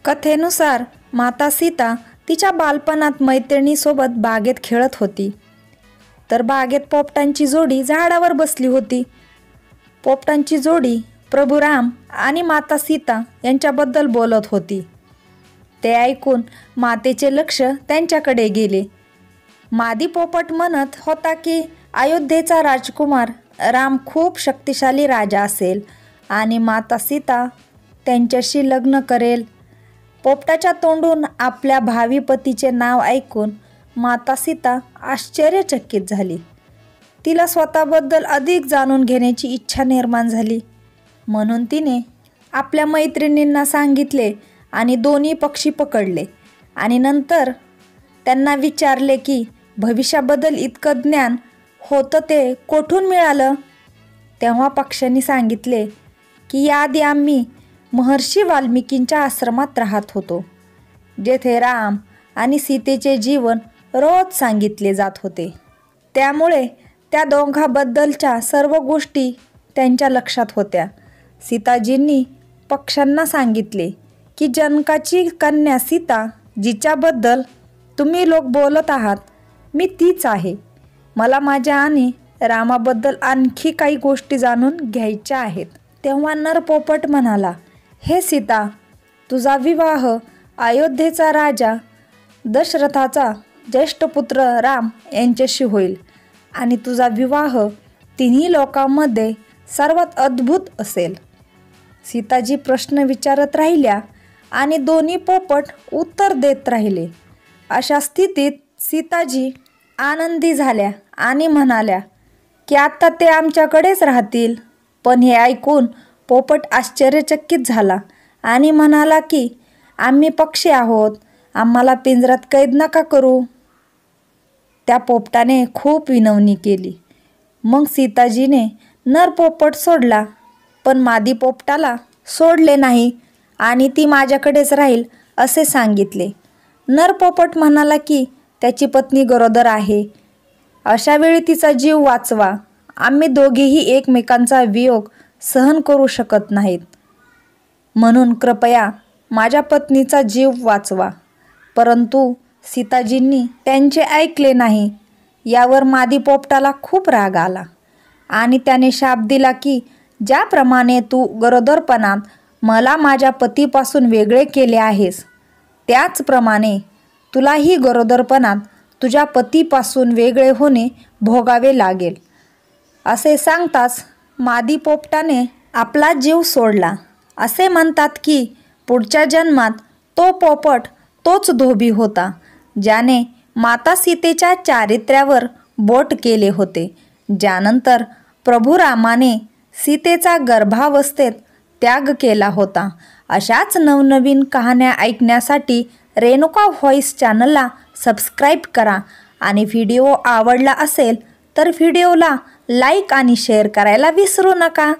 कथेनुसार माता सीता तिच्या बालपणात मैत्रिणीसोबत बागेत खेळत होती. तर बागेत पोपटांची जोडी झाडावर बसली होती. पोपटांची जोडी प्रभू राम आणि माता सीता यांच्याबद्दल बोलत होती. ते ऐकून मातेचे लक्ष त्यांच्याकडे गेले. मादी पोपट म्हणत होता की अयोध्येचा राजकुमार राम खूप शक्तिशाली राजा असेल आणि माता सीता त्यांच्याशी लग्न करेल. पोपटाच्या तोंडून आपल्या भावी पतीचे नाव ऐकून माता सीता आश्चर्यचकित झाली. तिला स्वतःबद्दल अधिक जाणून घेण्याची इच्छा निर्माण झाली. म्हणून तिने आपल्या मैत्रिणींना सांगितले आणि दोन्ही पक्षी पकडले आणि नंतर त्यांना विचारले की भविष्याबद्दल इतकं ज्ञान होतं ते कोठून मिळालं. तेव्हा पक्ष्यांनी सांगितले की याआधी आम्ही महर्षी वाल्मिकींच्या आश्रमात राहत होतो, जेथे राम आणि सीतेचे जीवन रोज सांगितले जात होते. त्यामुळे त्या दोघांबद्दलच्या सर्व गोष्टी त्यांच्या लक्षात होत्या. सीताजींनी पक्ष्यांना सांगितले की जनकाची कन्या सीता, जिच्याबद्दल तुम्ही लोक बोलत आहात, मी तीच आहे. मला माझ्या आणि रामाबद्दल आणखी काही गोष्टी जाणून घ्यायच्या आहेत. तेव्हा नर पोपट म्हणाला, हे सीता, तुझा विवाह अयोध्येचा राजा दशरथाचा ज्येष्ठ पुत्र राम यांच्याशी होईल आणि तुझा विवाह तिन्ही लोकांमध्ये सर्वात अद्भुत असेल. सीताजी प्रश्न विचारत राहिल्या आणि दोन्ही पोपट उत्तर देत राहिले. अशा स्थितीत सीताजी आनंदी झाल्या आणि म्हणाल्या की आता ते आमच्याकडेच राहतील. पण हे ऐकून पोपट आश्चर्यचकित झाला आणि म्हणाला की आम्ही पक्षी आहोत, आम्हाला पिंजऱ्यात कैद नका करू. त्या पोपटाने खूप विनवणी केली. मग सीताजीने नर पोपट सोडला, पण मादी पोपटाला सोडले नाही आणि ती माझ्याकडेच राहील असे सांगितले. नर पोपट म्हणाला की त्याची पत्नी गरोदर आहे, अशा वेळी तिचा जीव वाचवा. आम्ही दोघेही एकमेकांचा वियोग सहन करू शकत नाहीत, म्हणून कृपया माझ्या पत्नीचा जीव वाचवा. परंतु सीताजींनी त्यांचे ऐकले नाही. यावर मादी पोपटाला खूप राग आला आणि त्याने शाप दिला की ज्याप्रमाणे तू गरोदरपणात मला माझ्या पतीपासून वेगळे केले आहेस, त्याचप्रमाणे तुलाही गरोदरपणात तुझ्या पतीपासून वेगळे होणे भोगावे लागेल. असे सांगताच मादी पोपटाने आपला जीव सोडला. असे म्हणतात की पुढच्या जन्मात तो पोपट तोच धोबी होता, ज्याने माता सीतेच्या चारित्र्यावर बोट केले होते, ज्यानंतर प्रभू रामाने सीतेचा गर्भावस्थेत त्याग केला होता. अशाच नवनवीन कहाण्या ऐकण्यासाठी रेणुका व्हॉइस चॅनलला सबस्क्राईब करा आणि व्हिडिओ आवडला असेल तर व्हिडिओला लाईक आणि शेअर करायला विसरू नका.